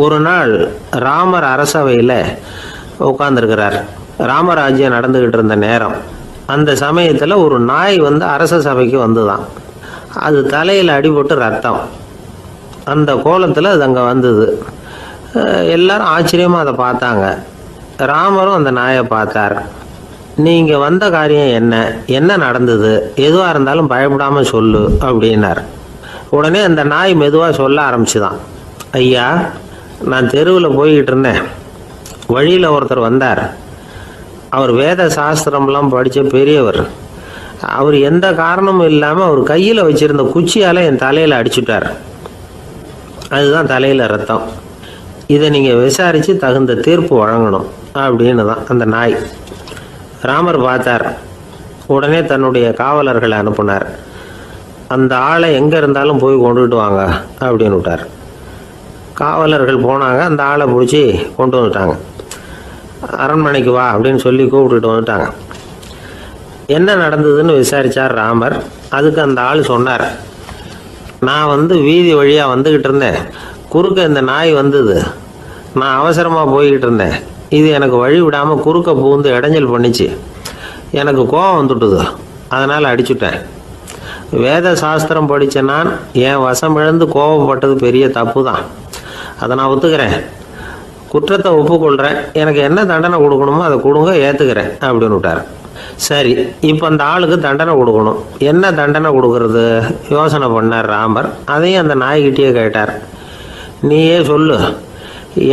ஒரு நாள் ராமர் அரசவையில் உட்காந்துருக்கிறார். ராமராஜ்யம் நடந்துக்கிட்டு இருந்த நேரம். அந்த சமயத்தில் ஒரு நாய் அரச சபைக்கு வந்துதான். அது தலையில் அடிபட்டு ரத்தம். அந்த கோலத்தில் அது அங்கே வந்தது. எல்லாரும் ஆச்சரியமாக அதை பார்த்தாங்க. ராமரும் அந்த நாயை பார்த்தார். நீங்கள் வந்த காரியம் என்ன, என்ன நடந்தது, எதுவாக இருந்தாலும் பயப்படாமல் சொல்லு அப்படின்னார். உடனே அந்த நாய் மெதுவாக சொல்ல ஆரம்பிச்சுதான். ஐயா, நான் தெருவில் போய்கிட்டு இருந்தேன். வழியில் ஒருத்தர் வந்தார். அவர் வேத சாஸ்திரம்லாம் படித்த பெரியவர். அவர் எந்த காரணமும் இல்லாமல் அவர் கையில் வச்சுருந்த குச்சியால் என் தலையில் அடிச்சுட்டார். அதுதான் தலையில் ரத்தம். இதை நீங்கள் விசாரித்து தகுந்த தீர்ப்பு வழங்கணும் அப்படின்னு தான் அந்த நாய். ராமர் பார்த்தார். உடனே தன்னுடைய காவலர்களை அனுப்புனார். அந்த ஆளை எங்கே இருந்தாலும் போய் கொண்டுகிட்டு வாங்க அப்படின்னு விட்டார். காவலர்கள் போனாங்க. அந்த ஆளை பிடிச்சி கொண்டு வந்துட்டாங்க. அரண்மனைக்கு வா அப்படின்னு சொல்லி கூப்பிட்டுட்டு வந்துட்டாங்க. என்ன நடந்ததுன்னு விசாரித்தார் ராமர். அதுக்கு அந்த ஆள் சொன்னார், நான் வீதி வழியாக வந்துக்கிட்டு இருந்தேன். குறுக்க இந்த நாய் வந்தது. நான் அவசரமாக போய்கிட்டு இருந்தேன். இது எனக்கு வழி விடாமல் குறுக்க பூந்து இடைஞ்சல் பண்ணிச்சு. எனக்கு கோபம் வந்துட்டுது. அதனால் அடிச்சுட்டேன். வேத சாஸ்திரம் படித்த நான் என் வசம் இழந்து கோபப்பட்டது பெரிய தப்பு தான். அதை நான் ஒத்துக்கிறேன். குற்றத்தை ஒப்புக்கொள்கிறேன். எனக்கு என்ன தண்டனை கொடுக்கணுமோ அதை கொடுங்க, ஏற்றுக்கிறேன் அப்படின்னு விட்டார். சரி, இப்போ அந்த ஆளுக்கு தண்டனை கொடுக்கணும். என்ன தண்டனை கொடுக்கறது யோசனை பண்ணார் ராமர். அதையும் அந்த நாய்கிட்டே கேட்டார். நீயே சொல்லு,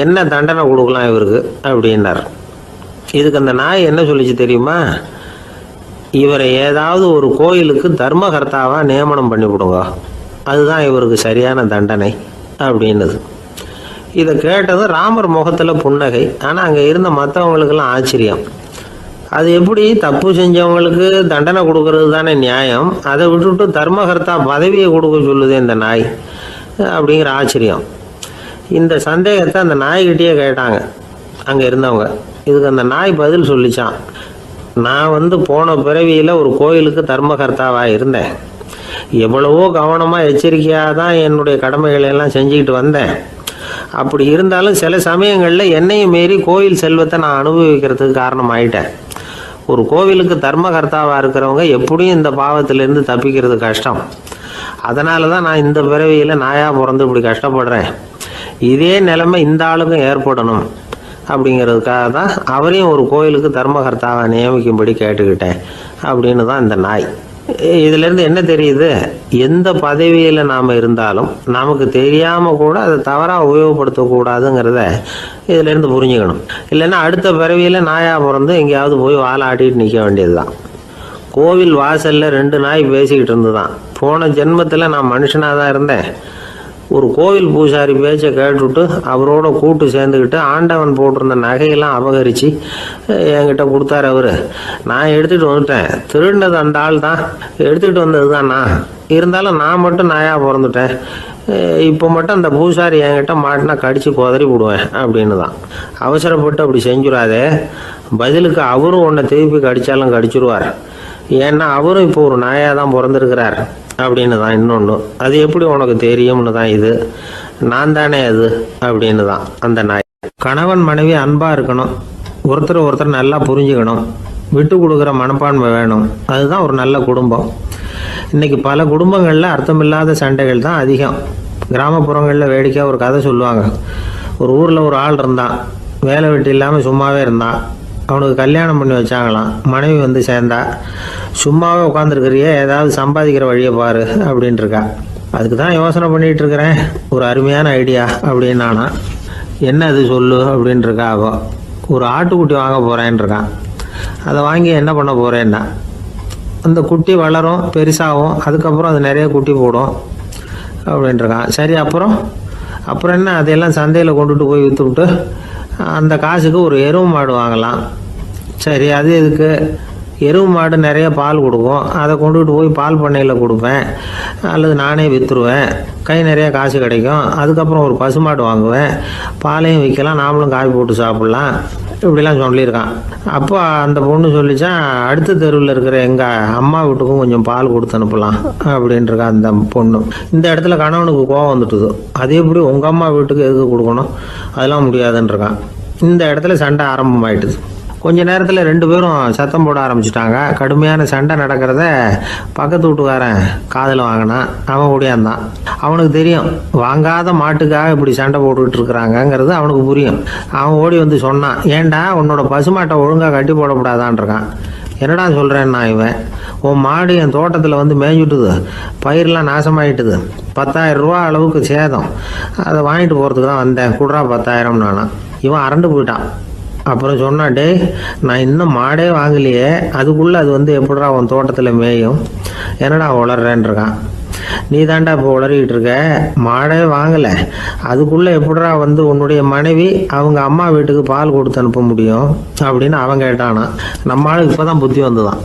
என்ன தண்டனை கொடுக்கலாம் இவருக்கு அப்படின்னார். இதுக்கு அந்த நாய் என்ன சொல்லிச்சு தெரியுமா? இவரை ஏதாவது ஒரு கோயிலுக்கு தர்மகர்த்தாவாக நியமனம் பண்ணி விடுங்க, அதுதான் இவருக்கு சரியான தண்டனை அப்படின்னுது. இதை கேட்டதும் ராமர் முகத்தில் புன்னகை. ஆனால் அங்கே இருந்த மற்றவங்களுக்கெல்லாம் ஆச்சரியம். அது எப்படி, தப்பு செஞ்சவங்களுக்கு தண்டனை கொடுக்கறது தானே நியாயம், அதை விட்டுவிட்டு தர்மகர்த்தா பதவியை கொடுக்க சொல்லுது இந்த நாய் அப்படிங்கிற ஆச்சரியம். இந்த சந்தேகத்தை அந்த நாய்கிட்டே கேட்டாங்க அங்கே இருந்தவங்க. இதுக்கு அந்த நாய் பதில் சொல்லிச்சான். நான் போன பிறவியில் ஒரு கோயிலுக்கு தர்மகர்த்தாவாக இருந்தேன். எவ்வளவோ கவனமாக எச்சரிக்கையாக தான் என்னுடைய கடமைகளை எல்லாம் செஞ்சுக்கிட்டு வந்தேன். அப்படி இருந்தாலும் சில சமயங்களில் என்னையும் மீறி கோயில் செல்வத்தை நான் அனுபவிக்கிறதுக்கு காரணமாயிட்டேன். ஒரு கோவிலுக்கு தர்மகர்த்தாவாக இருக்கிறவங்க எப்படியும் இந்த பாவத்திலேருந்து தப்பிக்கிறது கஷ்டம். அதனால தான் நான் இந்த பிறவியில் நாயாக பிறந்து இப்படி கஷ்டப்படுறேன். இதே நிலைமை இந்த ஆளுக்கும் ஏற்படணும் அப்படிங்கிறதுக்காக தான் அவரையும் ஒரு கோயிலுக்கு தர்மகர்த்தாவை நியமிக்கும்படி கேட்டுக்கிட்டேன் அப்படின்னு தான் இந்த நாய். இதிலேருந்து என்ன தெரியுது? எந்த பதவியில் நாம் இருந்தாலும் நமக்கு தெரியாமல் கூட அதை தவறாக உபயோகப்படுத்தக்கூடாதுங்கிறத இதிலேருந்து புரிஞ்சுக்கணும். இல்லைன்னா அடுத்த பிறவியில் நாயாக பிறந்து எங்கேயாவது போய் வாலாட்டிட்டு நிற்க வேண்டியது தான். கோவில் வாசலில் 2 நாய் பேசிக்கிட்டு இருந்துதான். போன ஜென்மத்தில் நான் மனுஷனாக தான் இருந்தேன். ஒரு கோவில் பூசாரி பேச்சை கேட்டுவிட்டு அவரோட கூட்டு சேர்ந்துக்கிட்டு ஆண்டவன் போட்டிருந்த நகையெல்லாம் அபகரித்து என்கிட்ட கொடுத்தாரு அவர். நான் எடுத்துகிட்டு வந்துட்டேன். திருடினது அந்த ஆள் தான், எடுத்துகிட்டு வந்தது தான் நான். இருந்தாலும் நான் மட்டும் நாயாக பிறந்துட்டேன். இப்போ மட்டும் அந்த பூசாரி என்கிட்ட மாட்டினா கடித்து குதறி விடுவேன் அப்படின்னு தான். அவசரப்பட்டு அப்படி செஞ்சுடாதே. பதிலுக்கு அவரும் உன்னை திருப்பி கடித்தாலும் கடிச்சிருவார். ஏன்னா அவரும் இப்போ ஒரு நாயாக தான் பிறந்திருக்கிறார் அப்படின்னு தான். இன்னொன்று, அது எப்படி உனக்கு தெரியும்னு தான். இது நான் தானே அது அப்படின்னு தான் அந்த நாய். கணவன் மனைவி அன்பாக இருக்கணும். ஒருத்தர் நல்லா புரிஞ்சுக்கணும். விட்டு கொடுக்குற மனப்பான்மை வேணும். அதுதான் ஒரு நல்ல குடும்பம். இன்றைக்கி பல குடும்பங்களில் அர்த்தமில்லாத சண்டைகள் தான் அதிகம். கிராமப்புறங்களில் வேடிக்கையாக ஒரு கதை சொல்லுவாங்க. ஒரு ஊரில் ஒரு ஆள் இருந்தான். வேலை வெட்டி இல்லாமல் சும்மாவே இருந்தான். அவனுக்கு கல்யாணம் பண்ணி வச்சாங்களாம். மனைவி சேர்ந்தா. சும்மாவே உட்காந்துருக்கிறியே, ஏதாவது சம்பாதிக்கிற வழியை பாரு அப்படின்ட்டுருக்கா. அதுக்கு தான் யோசனை பண்ணிகிட்டு இருக்கிறேன். ஒரு அருமையான ஐடியா அப்படின்னு நானா. என்ன அது சொல்லு அப்படின்ட்டுருக்கா. அவன் ஒரு ஆட்டுக்குட்டி வாங்க போகிறேன்ருக்கான். அதை வாங்கி என்ன பண்ண போகிறேன்னா, அந்த குட்டி வளரும், பெருசாகும், அதுக்கப்புறம் அது நிறைய குட்டி போடும் அப்படின்ட்டுருக்கான். சரி, அப்புறம் என்ன, அதையெல்லாம் சந்தையில் கொண்டுட்டு போய் விற்றுவிட்டு அந்த காசுக்கு ஒரு எருவு மாடு வாங்கலாம். சரி, அது எதுக்கு? எருவு மாடு நிறைய பால் கொடுக்கும், அதை கொண்டுகிட்டு போய் பால் பண்ணையில் கொடுப்பேன், அல்லது நானே விற்றுருவேன், கை நிறைய காசு கிடைக்கும். அதுக்கப்புறம் ஒரு பசுமாடு வாங்குவேன், பாலையும் விற்கலாம், நாமளும் காய் போட்டு சாப்பிட்லாம், இப்படிலாம் சொல்லியிருக்கான். அப்போ அந்த பொண்ணு சொல்லிச்சான், அடுத்த தெருவில் இருக்கிற எங்கள் அம்மா வீட்டுக்கும் கொஞ்சம் பால் கொடுத்து அனுப்பலாம் அப்படின்ட்டுருக்கா அந்த பொண்ணு. இந்த இடத்துல கணவனுக்கு கோவம் வந்துட்டுது. அது எப்படி உங்கள் அம்மா வீட்டுக்கு எதுக்கு கொடுக்கணும், அதெல்லாம் முடியாதுன்றிருக்கான். இந்த இடத்துல சண்டை ஆரம்பமாயிட்டுது. கொஞ்ச நேரத்தில் 2 பேரும் சத்தம் போட ஆரம்பிச்சிட்டாங்க. கடுமையான சண்டை நடக்கிறத பக்கத்து வீட்டுக்காரன் காதில் வாங்கினான். அவன் ஓடியாந்தான். அவனுக்கு தெரியும், வாங்காத மாட்டுக்காக இப்படி சண்டை போட்டுக்கிட்டு இருக்கிறாங்கங்கிறது அவனுக்கு புரியும். அவன் ஓடி வந்து சொன்னான், ஏண்டா உன்னோட பசுமாட்டை ஒழுங்காக கட்டி போடக்கூடாதான்ருக்கான். என்னடா சொல்கிறேன்னா இவன், உன் மாடு என் தோட்டத்தில் வந்து மேய்ஞ்சுட்டுது, பயிரெலாம் நாசமாயிட்டுது, 10,000 ரூபா அளவுக்கு சேதம், அதை வாங்கிட்டு போகிறதுக்கு தான் வந்தேன், குடுறா 10,000 நானா. இவன் அரண்டு போயிட்டான். அப்புறம் சொன்னான், டே நான் இன்னும் மாடே வாங்கலையே, அதுக்குள்ளே அது வந்து எப்படிடா உன் தோட்டத்தில் மேயும், என்னடா உளறேன்ருக்கான். நீ தாண்டா இப்போ உளறிக்கிட்டு இருக்க, மாடே வாங்கலை, அதுக்குள்ளே எப்படிடா வந்து உன்னுடைய மனைவி அவங்க அம்மா வீட்டுக்கு பால் கொடுத்து அனுப்ப முடியும் அப்படின்னு அவன் கேட்டானா. நம்ம ஆளுக்கு இப்போ தான் புத்தி வந்துதான்.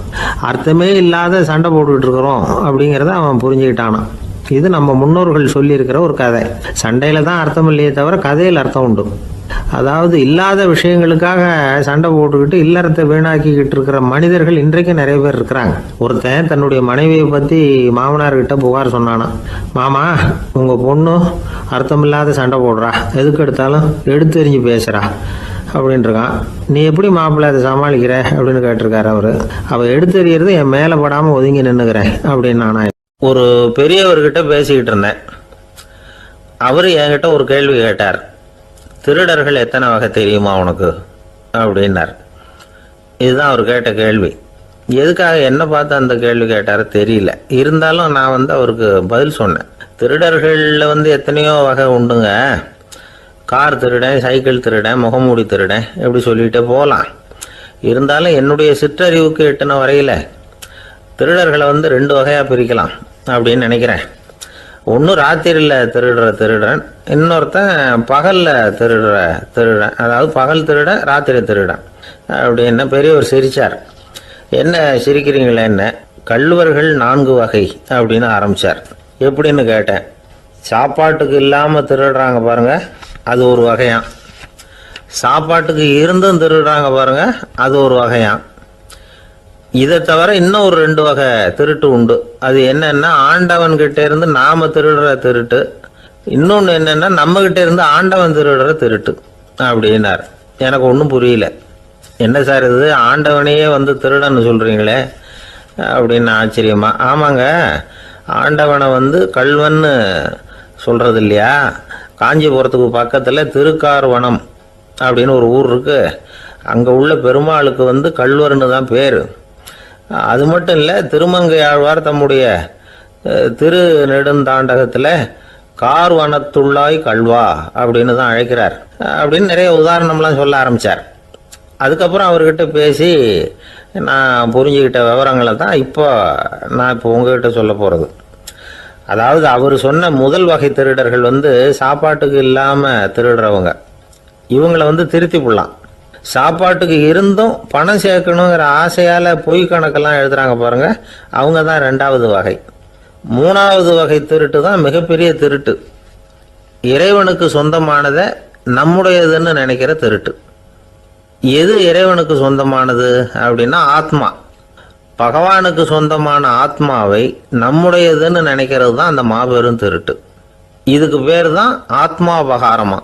அர்த்தமே இல்லாத சண்டை போட்டுக்கிட்டு இருக்கிறோம் அப்படிங்கிறத அவன் புரிஞ்சுக்கிட்டானான். இது நம்ம முன்னோர்கள் சொல்லியிருக்கிற ஒரு கதை. சண்டையில் தான் அர்த்தம் இல்லையே தவிர கதையில் அர்த்தம் உண்டு. அதாவது இல்லாத விஷயங்களுக்காக சண்டை போட்டுக்கிட்டு இல்லறத்தை வீணாக்கிக்கிட்டு இருக்கிற மனிதர்கள் இன்றைக்கு நிறைய பேர் இருக்கிறாங்க. ஒருத்தன் தன்னுடைய மனைவியை பற்றி மாமனார்கிட்ட புகார் சொன்னானா, மாமா உங்கள் பொண்ணு அர்த்தமில்லாத சண்டை போடுறா, எதுக்கு எடுத்தாலும் எடுத்தெறிஞ்சு பேசுகிறா அப்படின்ட்டுருக்கான். நீ எப்படி மாப்பிள்ளை அதை சமாளிக்கிற அப்படின்னு கேட்டிருக்காரு அவர். அவள் எடுத்தெறியறது என் மேலே படாமல் ஒதுங்கி நின்றுக்கிறேன் அப்படின்னு நானா. ஒரு பெரியவர்கிட்ட பேசிக்கிட்டு இருந்தேன். அவர் என்கிட்ட ஒரு கேள்வி கேட்டார். திருடர்கள் எத்தனை வகை தெரியுமா உனக்கு அப்படின்னார். இதுதான் அவர் கேட்ட கேள்வி. எதுக்காக என்ன பார்த்து அந்த கேள்வி கேட்டார் தெரியல. இருந்தாலும் நான் வந்து அவருக்கு பதில் சொன்னேன். திருடர்களில் வந்து எத்தனையோ வகை உண்டுங்க. கார் திருடன், சைக்கிள் திருடன், முகமூடி திருடன், எப்படி சொல்லிகிட்டே போகலாம். இருந்தாலும் என்னுடைய சிற்றறிவுக்கு எட்டின வரையில் திருடர்களை வந்து 2 வகையாக பிரிக்கலாம் அப்படின்னு நினைக்கிறேன். ஒன்று ராத்திரியில் திருடுற திருடன், இன்னொருத்தன் பகலில் திருடுற திருடன். அதாவது பகல் திருடன், ராத்திரி திருடன் அப்படின்னு பெரியவர் சிரித்தார். என்ன சிரிக்கிறீங்களே, என்ன கள்ளுவர்கள் 4 வகை அப்படின்னு ஆரம்பித்தார். எப்படின்னு கேட்டேன். சாப்பாட்டுக்கு இல்லாமல் திருடுறாங்க பாருங்க, அது ஒரு வகையான். சாப்பாட்டுக்கு இருந்தும் திருடுறாங்க பாருங்க, அது ஒரு வகையான். இதை தவிர இன்னும் ஒரு 2 வகை திருட்டு உண்டு. அது என்னன்னா, ஆண்டவன் கிட்ட இருந்து நாம திருடுற திருட்டு, இன்னொன்று என்னன்னா நம்ம கிட்ட இருந்து ஆண்டவன் திருடுற திருட்டு அப்படின்னார். எனக்கு ஒன்றும் புரியல. என்ன சார் இது, ஆண்டவனையே வந்து திருடன்னு சொல்றீங்களே அப்படின்னு ஆச்சரியமா. ஆமாங்க, ஆண்டவனை வந்து கள்வன்னு சொல்றது இல்லையா. காஞ்சிபுரத்துக்கு பக்கத்தில் திருக்கார்வனம் அப்படின்னு ஒரு ஊர் இருக்கு. அங்கே உள்ள பெருமாளுக்கு வந்து கள்வர்னு தான் பேர். அது மட்டும் இல்லை, திருமங்கை ஆழ்வார் தம்முடைய திருநெடுந்தாண்டகத்தில் கார்வனத்துள்ளாய் கல்வா அப்படின்னு தான் அழைக்கிறார் அப்படின்னு நிறைய உதாரணம்லாம் சொல்ல ஆரம்பித்தார். அதுக்கப்புறம் அவர்கிட்ட பேசி நான் புரிஞ்சுக்கிட்ட விவரங்களை தான் நான் இப்போ உங்ககிட்ட சொல்ல போகிறது. அதாவது அவர் சொன்ன முதல் வகை திருடர்கள் வந்து சாப்பாட்டுக்கு இல்லாமல் திருடுறவங்க. இவங்களை வந்து திருத்தி போடலாம். சாப்பாட்டுக்கு இருந்தும் பணம் சேர்க்கணுங்கிற ஆசையால் பொய் கணக்கெல்லாம் எழுதுறாங்க பாருங்க, அவங்க தான் 2வது வகை. 3வது வகை திருட்டு தான் மிகப்பெரிய திருட்டு. இறைவனுக்கு சொந்தமானதை நம்முடையதுன்னு நினைக்கிற திருட்டு. எது இறைவனுக்கு சொந்தமானது அப்படின்னா ஆத்மா. பகவானுக்கு சொந்தமான ஆத்மாவை நம்முடையதுன்னு நினைக்கிறது தான் அந்த மாபெரும் திருட்டு. இதுக்கு பேர் தான் ஆத்மாபகாரமா.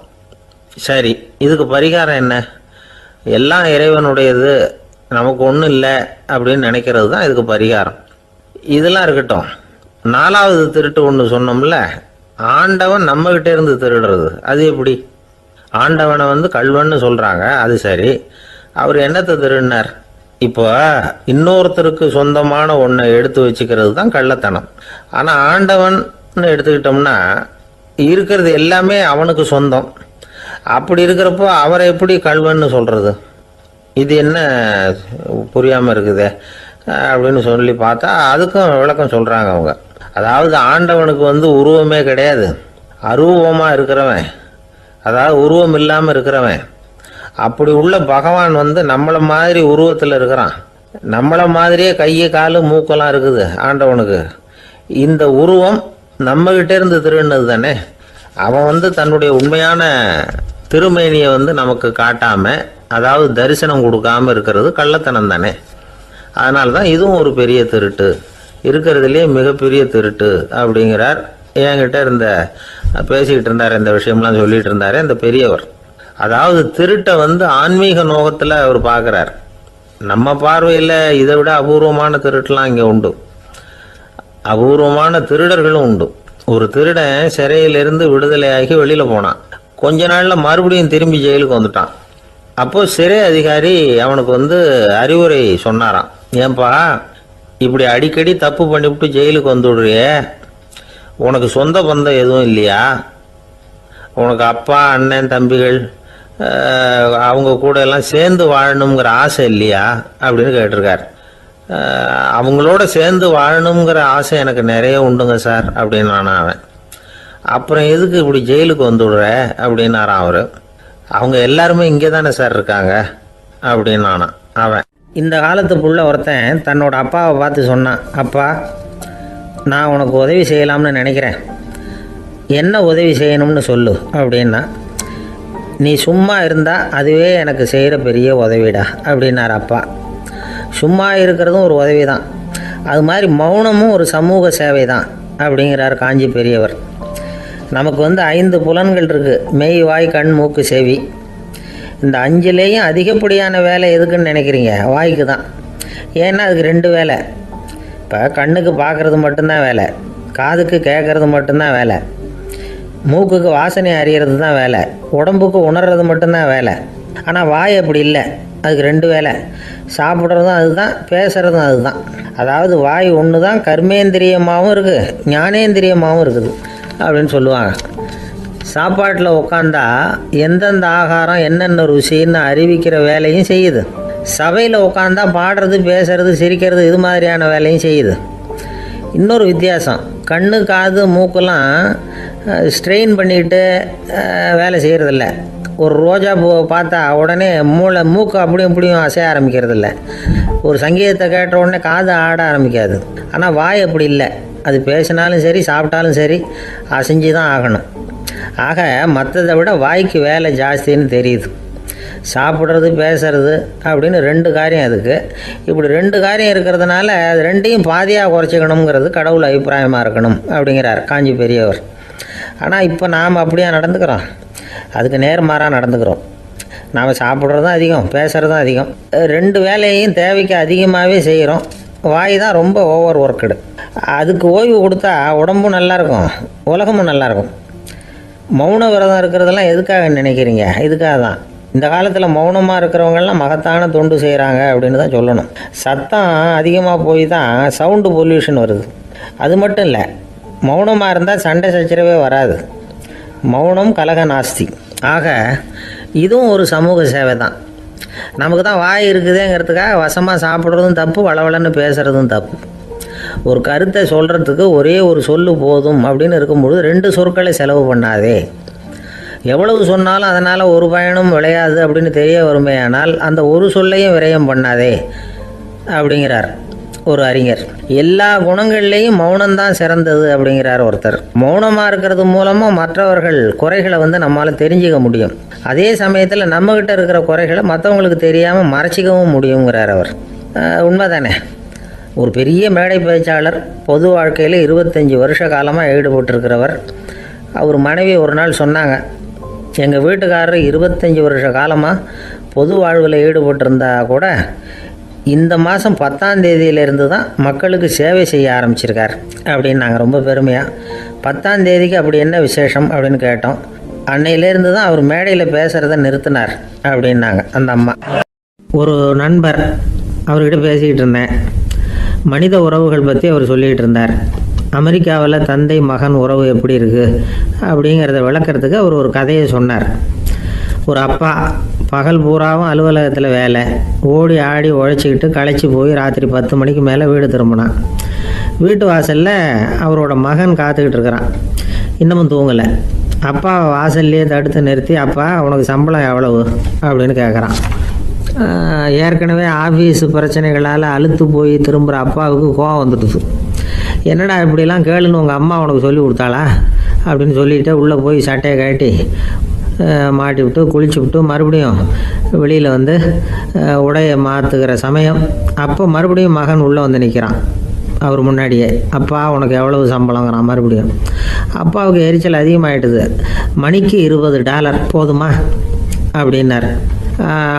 சரி, இதுக்கு பரிகாரம் என்ன? எல்லாம் இறைவனுடையது, நமக்கு ஒன்றும் இல்லை அப்படின்னு நினைக்கிறது தான் இதுக்கு பரிகாரம். இதெல்லாம் இருக்கட்டும். 4வது திருட்டு ஒன்று சொன்னோம்ல, ஆண்டவன் நம்மகிட்ட இருந்து திருடுறது. அது எப்படி? ஆண்டவனை வந்து கள்வன்னு சொல்கிறாங்க, அது சரி. அவர் என்னத்தை திருடினார்? இப்போ இன்னொருத்தருக்கு சொந்தமான ஒன்றை எடுத்து வச்சுக்கிறது தான் கள்ளத்தனம். ஆனால் ஆண்டவன் எடுத்துக்கிட்டோம்னா இருக்கிறது எல்லாமே அவனுக்கு சொந்தம். அப்படி இருக்கிறப்போ அவரை எப்படி கள்வன்னு சொல்கிறது? இது என்ன புரியாமல் இருக்குதே அப்படின்னு சொல்லி பார்த்தா அதுக்கும் விளக்கம் சொல்கிறாங்க அவங்க. அதாவது ஆண்டவனுக்கு வந்து உருவமே கிடையாது, அரூபமாக இருக்கிறவன், அதாவது உருவம் இல்லாமல் இருக்கிறவன். அப்படி உள்ள பகவான் வந்து நம்மளை மாதிரி உருவத்தில் இருக்கிறான். நம்மளை மாதிரியே கை காலு மூக்கெல்லாம் இருக்குது ஆண்டவனுக்கு. இந்த உருவம் நம்மகிட்ட இருந்து திருடினது தானே. அவன் தன்னுடைய உண்மையான திருமேனியை நமக்கு காட்டாம, அதாவது தரிசனம் கொடுக்காம இருக்கிறது கள்ளத்தனம் தானே. அதனால தான் இதுவும் ஒரு பெரிய திருட்டு, இருக்கிறதுலே மிகப்பெரிய திருட்டு அப்படிங்கிறார். என்கிட்ட பேசிக்கிட்டு இருந்தார், இந்த விஷயம்லாம் சொல்லிட்டு இருந்தார் இந்த பெரியவர். அதாவது திருட்டை ஆன்மீக நோகத்தில் அவர் பார்க்குறார். நம்ம பார்வையில் இதை விட அபூர்வமான திருட்டுலாம் இங்கே உண்டு, அபூர்வமான திருடர்களும் உண்டு. ஒரு திருடன் சிறையிலிருந்து விடுதலையாகி வெளியில் போனான். கொஞ்ச நாளில் மறுபடியும் திரும்பி ஜெயிலுக்கு வந்துட்டான். அப்போது சிறை அதிகாரி அவனுக்கு அறிவுரை சொன்னாராம். ஏன்பா இப்படி அடிக்கடி தப்பு பண்ணிவிட்டு ஜெயிலுக்கு வந்துவிடுறியே, உனக்கு சொந்த பந்தம் எதுவும் இல்லையா? உனக்கு அப்பா அண்ணன் தம்பிகள் அவங்க கூட எல்லாம் சேர்ந்து வாழணுங்கிற ஆசை இல்லையா அப்படின்னு கேட்டிருக்கார். அவங்களோட சேர்ந்து வாழணுங்கிற ஆசை எனக்கு நிறைய உண்டுங்க சார் அப்படின்னு அவன். அப்புறம் எதுக்கு இப்படி ஜெயிலுக்கு வந்துவிடுற அப்படின்னாரான் அவர். அவங்க எல்லாருமே இங்கே தானே சார் இருக்காங்க அப்படின்னு அவன். இந்த காலத்து புள்ள ஒருத்தன் தன்னோட அப்பாவை பார்த்து சொன்னான், அப்பா நான் உனக்கு உதவி செய்யலாம்னு நினைக்கிறேன், என்ன உதவி செய்யணும்னு சொல்லு அப்படின்னா. நீ சும்மா இருந்தால் அதுவே எனக்கு செய்கிற பெரிய உதவிடா அப்படின்னார் அப்பா. சும்மா இருக்கிறதும் ஒரு உதவி தான், அது மாதிரி மௌனமும் ஒரு சமூக சேவை தான் அப்படிங்கிறார் காஞ்சி பெரியவர். நமக்கு 5 புலன்கள் இருக்குது, மெய் வாய் கண் மூக்கு செவி. இந்த 5லேயும் அதிகப்படியான வேலை எதுக்குன்னு நினைக்கிறீங்க? வாய்க்கு தான். ஏன்னா அதுக்கு 2 வேலை. இப்போ கண்ணுக்கு பார்க்குறது மட்டும்தான் வேலை, காதுக்கு கேட்குறது மட்டும்தான் வேலை, மூக்குக்கு வாசனை அறியறது தான் வேலை, உடம்புக்கு உணர்றது மட்டும்தான் வேலை. ஆனால் வாய் அப்படி இல்லை, அதுக்கு 2 வேலை. சாப்பிட்றதும் அதுதான், பேசுகிறதும் அதுதான். அதாவது வாய் ஒன்று தான் கர்மேந்திரியமாகவும் இருக்குது, ஞானேந்திரியமாகவும் இருக்குது அப்படின்னு சொல்லுவாங்க. சாப்பாட்டில் உட்காந்தா எந்தெந்த ஆகாரம் என்னென்ன ருசின்னு அறிவிக்கிற வேலையும் செய்யுது. சபையில் உட்காந்தா பாடுறது பேசுறது சிரிக்கிறது இது மாதிரியான வேலையும் செய்யுது. இன்னொரு வித்தியாசம், கண்ணு காது மூக்கெல்லாம் ஸ்ட்ரெயின் பண்ணிக்கிட்டு வேலை செய்கிறதில்ல. ஒரு ரோஜா பூவை பார்த்தா உடனே மூக்கு அப்படியும் இப்படியும் அசைய ஆரம்பிக்கிறதில்ல. ஒரு சங்கீதத்தை கேட்ட உடனே காது ஆட ஆரம்பிக்காது. ஆனால் வாய் அப்படி இல்லை, அது பேசினாலும் சரி சாப்பிட்டாலும் சரி அசைஞ்சு தான் ஆகணும். ஆக மற்றதை விட வாய்க்கு வேலை ஜாஸ்தின்னு தெரியுது. சாப்பிட்றது பேசுறது அப்படின்னு 2 காரியம் அதுக்கு. இப்படி 2 காரியம் இருக்கிறதுனால அது 2ஐயும் பாதியாக குறைச்சிக்கணுங்கிறது கடவுள் அபிப்பிராயமாக இருக்கணும் அப்படிங்கிறார் காஞ்சி பெரியவர். ஆனால் இப்போ நாம் அப்படியே நடந்துக்கிறோம், அதுக்கு நேர்மாறாக நடந்துக்கிறோம். நாம் சாப்பிட்றதும் அதிகம், பேசுகிறதும் அதிகம், 2 வேலையையும் தேவைக்கு அதிகமாகவே செய்கிறோம். வாய் தான் ரொம்ப ஓவர் ஒர்க்குடு. அதுக்கு ஓய்வு கொடுத்தா உடம்பும் நல்லாயிருக்கும், உலகமும் நல்லாயிருக்கும். மௌன விரதம் இருக்கிறதெல்லாம் எதுக்காக நினைக்கிறீங்க? இதுக்காக தான். இந்த காலத்தில் மௌனமாக இருக்கிறவங்கெல்லாம் மகத்தான தொண்டு செய்கிறாங்க அப்படின்னு தான் சொல்லணும். சத்தம் அதிகமாக போய் தான் சவுண்டு பொல்யூஷன் வருது. அது மட்டும் இல்லை, மௌனமாக இருந்தால் சண்டை சச்சரவே வராது. மௌனம் கலக நாஸ்தி. ஆக இதுவும் ஒரு சமூக சேவை தான். நமக்கு தான் வாய் இருக்குதுங்கிறதுக்காக வசமாக சாப்பிட்றதும் தப்பு, வளவளன்னு பேசுகிறதும் தப்பு. ஒரு கருத்தை சொல்கிறதுக்கு ஒரே ஒரு சொல்லு போதும் அப்படின்னு இருக்கும்பொழுது 2 சொற்களை செலவு பண்ணாதே. எவ்வளவு சொன்னாலும் அதனால் ஒரு பயனும் விளையாது அப்படின்னு தெரிய வருமேயானால் அந்த ஒரு சொல்லையும் விரயம் பண்ணாதே அப்படிங்கிறார் ஒரு அறிஞர். எல்லா குணங்கள்லேயும் மௌனம்தான் சிறந்தது அப்படிங்கிறார் ஒருத்தர். மௌனமாக இருக்கிறது மூலமாக மற்றவர்கள் குறைகளை நம்மளால் தெரிஞ்சிக்க முடியும். அதே சமயத்தில் நம்மக்கிட்ட இருக்கிற குறைகளை மற்றவங்களுக்கு தெரியாமல் மறைச்சிக்கவும் முடியுங்கிறார் அவர். உண்மைதானே? ஒரு பெரிய மேடை பேச்சாளர், பொது வாழ்க்கையில் 25 வருஷ காலமாக ஈடுபட்டிருக்கிறவர். அவர் மனைவி ஒரு நாள் சொன்னாங்க, எங்கள் வீட்டுக்காரர் 25 வருஷ காலமாக பொது வாழ்வில் ஈடுபட்டிருந்தா கூட இந்த மாதம் 10ஆம் தேதியிலேருந்து தான் மக்களுக்கு சேவை செய்ய ஆரம்பிச்சிருக்கார் அப்படின்னு நாங்கள் ரொம்ப பெருமையாக. 10ஆம் தேதிக்கு அப்படி என்ன விசேஷம் அப்படின்னு கேட்டோம். அன்னையிலேருந்து தான் அவர் மேடையில் பேசுகிறத நிறுத்தினார் அப்படின்னாங்க அந்த அம்மா. ஒரு நண்பர், அவர்கிட்ட பேசிக்கிட்டு இருந்தேன். மனித உறவுகள் பற்றி அவர் சொல்லிகிட்டு இருந்தார். அமெரிக்காவில் தந்தை மகன் உறவு எப்படி இருக்குது அப்படிங்கிறத விளக்கிறதுக்கு அவர் ஒரு கதையை சொன்னார். ஒரு அப்பா பகல் பூராவும் அலுவலகத்தில் வேலை, ஓடி ஆடி உழைச்சிக்கிட்டு களைச்சி போய் ராத்திரி 10 மணிக்கு மேலே வீடு திரும்பினான். வீட்டு வாசலில் அவரோட மகன் காத்துக்கிட்டு இருக்கிறான், இன்னமும் தூங்கலை. அப்பா வாசல்லையே தடுத்து நிறுத்தி, அப்பா உனக்கு சம்பளம் எவ்வளவு அப்படின்னு கேட்குறான். ஏற்கனவே ஆஃபீஸ் பிரச்சனைகளால் அலுத்து போய் திரும்புகிற அப்பாவுக்கு கோவம் வந்துடுது. என்னடா இப்படிலாம் கேளுன்னு உங்கள் அம்மா உனக்கு சொல்லி கொடுத்தாளா அப்படின்னு சொல்லிவிட்டு உள்ளே போய் சட்டையை கட்டி மாட்டி விட்டு குளிச்சு விட்டு மறுபடியும் வெளியில் வந்து உடையை மாற்றுகிற சமயம் அப்போ மறுபடியும் மகன் உள்ளே வந்து நிற்கிறான் அவர் முன்னாடியே. அப்பா உனக்கு எவ்வளவு சம்பளங்கிறான் மறுபடியும். அப்பாவுக்கு எரிச்சல் அதிகமாகிட்டுது. மணிக்கு $20 போதுமா அப்படின்னார்.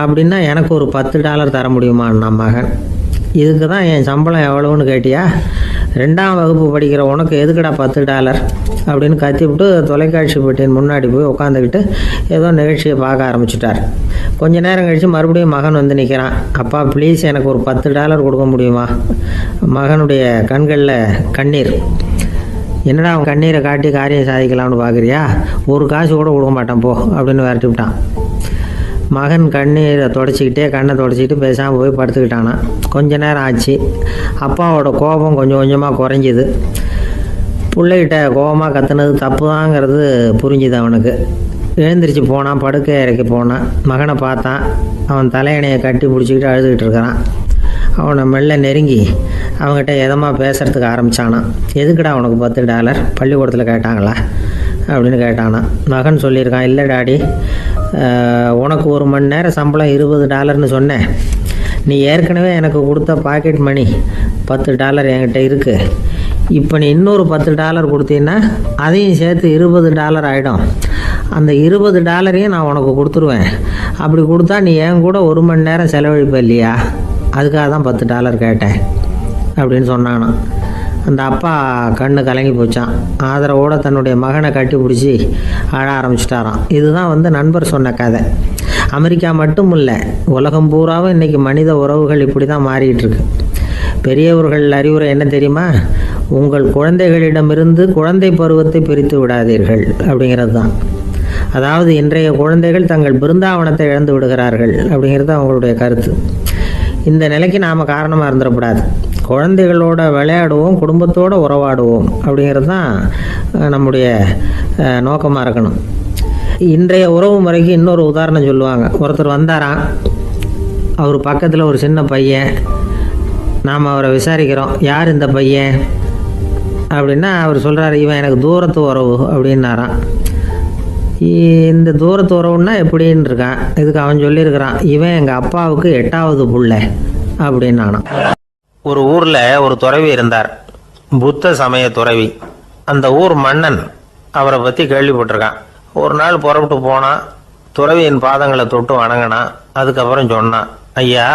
அப்படின்னா எனக்கு ஒரு $10 தர முடியுமான்னா மகன். இதுக்கு தான் என் சம்பளம் எவ்வளவுன்னு கேட்டியா? 2ஆம் வகுப்பு படிக்கிற உனக்கு எதுக்குடா $10 அப்படின்னு கத்திவிட்டு தொலைக்காட்சி பெட்டியின் முன்னாடி போய் உட்காந்துக்கிட்டு ஏதோ நிகழ்ச்சியை பார்க்க ஆரம்பிச்சிட்டார். கொஞ்ச நேரம் கழித்து மறுபடியும் மகன் வந்து நிற்கிறான். அப்பா ப்ளீஸ் எனக்கு ஒரு $10 கொடுக்க முடியுமா? மகனுடைய கண்களில் கண்ணீர். என்னடா அவன் கண்ணீரை காட்டி காரியம் சாதிக்கலாம்னு பார்க்குறியா? ஒரு காசு கூட கொடுக்க மாட்டான் போ அப்படின்னு விரட்டி விட்டான். மகன் கண்ணீரை கண்ணை தொடச்சிக்கிட்டு பேசாமல் போய் படுத்துக்கிட்டானா. கொஞ்ச நேரம் ஆச்சு. அப்பாவோட கோபம் கொஞ்சம் கொஞ்சமாக குறைஞ்சிது. பிள்ளைகிட்ட கோபமாக கத்துனது தப்பு தாங்கிறது புரிஞ்சுது அவனுக்கு. எழுந்திரிச்சு போனான், படுக்கை இறக்கி போனான். மகனை பார்த்தான். அவன் தலையணையை கட்டி பிடிச்சிக்கிட்டு அழுதுகிட்டு இருக்கிறான். அவனை மெல்ல நெருங்கி அவங்ககிட்ட எதமாக பேசுகிறதுக்கு ஆரம்பித்தானான். எதுக்குடா உனக்கு $10 பள்ளிக்கூடத்தில் கேட்டாங்களா அப்படின்னு கேட்டானான். மகன் சொல்லியிருக்கான், இல்லை டாடி, உனக்கு 1 மணி நேரம் சம்பளம் $20ன்னு சொன்னேன். நீ ஏற்கனவே எனக்கு கொடுத்த பாக்கெட் மணி $10 என்கிட்ட இருக்குது. இப்போ நீ இன்னொரு $10 கொடுத்தீங்கன்னா அதையும் சேர்த்து $20 ஆகிடும். அந்த $20 நான் உனக்கு கொடுத்துருவேன். அப்படி கொடுத்தா நீ என் கூட 1 மணி நேரம் செலவழிப்ப இல்லையா? அதுக்காக தான் $10 கேட்டேன் அப்படின்னு சொன்னானான். அந்த அப்பா கண்ணு கலங்கி போச்சான். ஆதரவோடு தன்னுடைய மகனை கட்டி பிடிச்சி அழ ஆரம்பிச்சிட்டாராம். இதுதான் நண்பர் சொன்ன கதை. அமெரிக்கா மட்டும் இல்லை, உலகம் பூராவும் இன்றைக்கி மனித உறவுகள் இப்படி தான் மாறிட்டு இருக்கு. பெரியவர்கள் அறிவுரை என்ன தெரியுமா? உங்கள் குழந்தைகளிடமிருந்து குழந்தை பருவத்தை பிரித்து விடாதீர்கள் அப்படிங்கிறது தான். அதாவது இன்றைய குழந்தைகள் தங்கள் பிருந்தாவனத்தை இழந்து விடுகிறார்கள் அப்படிங்கிறது அவங்களுடைய கருத்து. இந்த நிலைக்கு நாம் காரணமாக இருந்துடக்கூடாது. குழந்தைகளோட விளையாடுவோம், குடும்பத்தோடு உறவாடுவோம் அப்படிங்கிறது தான் நம்முடைய நோக்கமாக இருக்கணும். இன்றைய உறவு முறைக்கு இன்னொரு உதாரணம் சொல்லுவாங்க. ஒருத்தர் வந்தாராம், அவர் பக்கத்தில் ஒரு சின்ன பையன். நாம் அவரை விசாரிக்கிறோம், யார் இந்த பையன் அப்படின்னா அவர் சொல்கிறார், இவன் எனக்கு தூரத்து உறவு அப்படின்னாராம். இந்த தூரத்து உறவுன்னா எப்படின்னு இருக்கான். இதுக்கு அவன் சொல்லியிருக்கிறான், இவன் எங்கள் அப்பாவுக்கு 8வது புள்ளை அப்படின்னானான். ஒரு ஊரில் ஒரு துறவி இருந்தார், புத்த சமய துறவி. அந்த ஊர் மன்னன் அவரை பற்றி கேள்விப்பட்டிருக்கான். ஒரு நாள் புறப்பட்டு போனான், துறவியின் பாதங்களை தொட்டு வணங்கினான். அதுக்கப்புறம் சொன்னான், ஐயா,